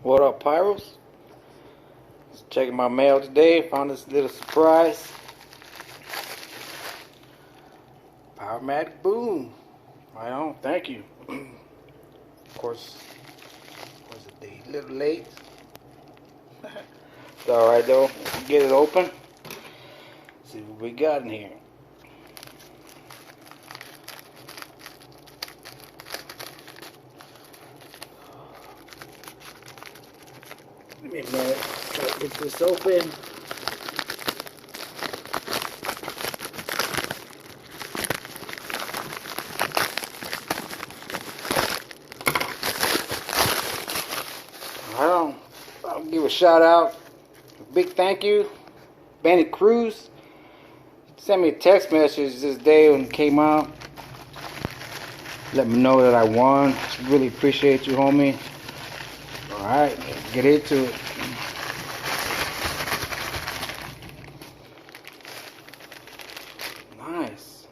What up, Pyros? Just checking my mail today. Found this little surprise. Pyromatic boom. Right on. Thank you. Of course, was it a little late? It's alright though. Get it open. See what we got in here. Give me a minute. Get this open. I'll give a shout out. A big thank you. Benny Cruz sent me a text message this day when it came out. Let me know that I won. Really appreciate you, homie. Alright, let's get into it. Nice.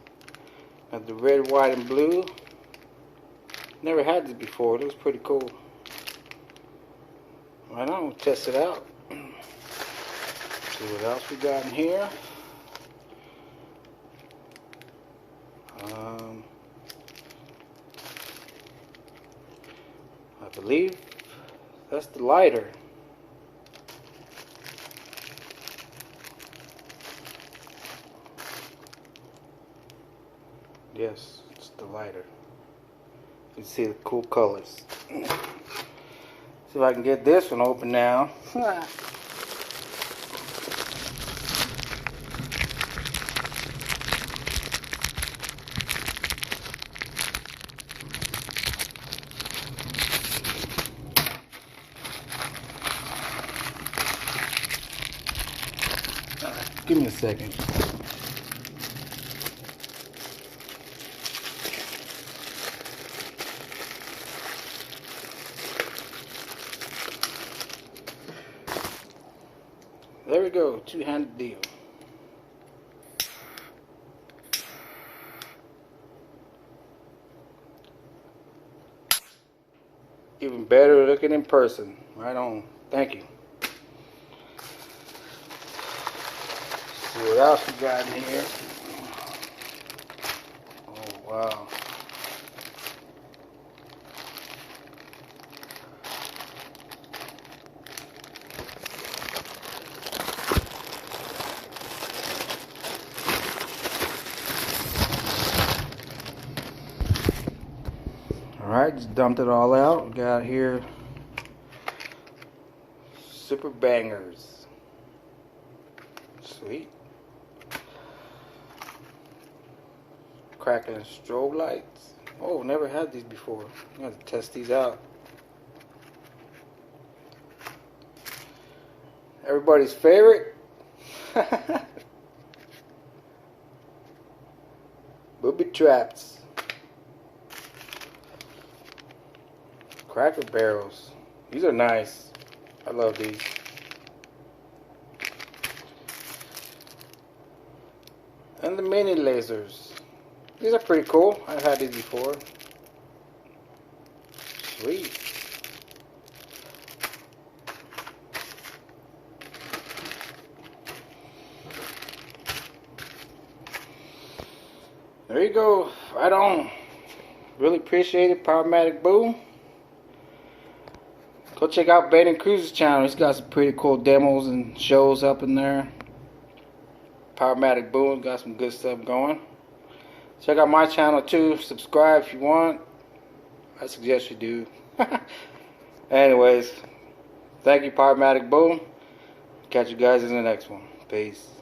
Got the red, white, and blue. Never had this before. It looks pretty cool. Right on, we'll test it out. See what else we got in here. I believe that's the lighter. Yes, it's the lighter. You can see the cool colors. See if I can get this one open now. Give me a second. There we go, two-handed deal. Even better looking in person. Right on. Thank you. See what else we got in here. Oh, wow. Alright, just dumped it all out. We got here super bangers. Sweet. Cracking strobe lights. Oh, never had these before. I have to test these out. Everybody's favorite. Booby traps. Cracker barrels. These are nice. I love these. And the mini lasers. These are pretty cool. I've had these before. Sweet. There you go. Right on. Really appreciate it. Pyromatic boom. Go check out Benny Cruz's channel. He's got some pretty cool demos and shows up in there. Pyromatic boom. Got some good stuff going. Check out my channel too. Subscribe if you want. I suggest you do. Anyways, thank you, Pyromatic boom. Catch you guys in the next one. Peace.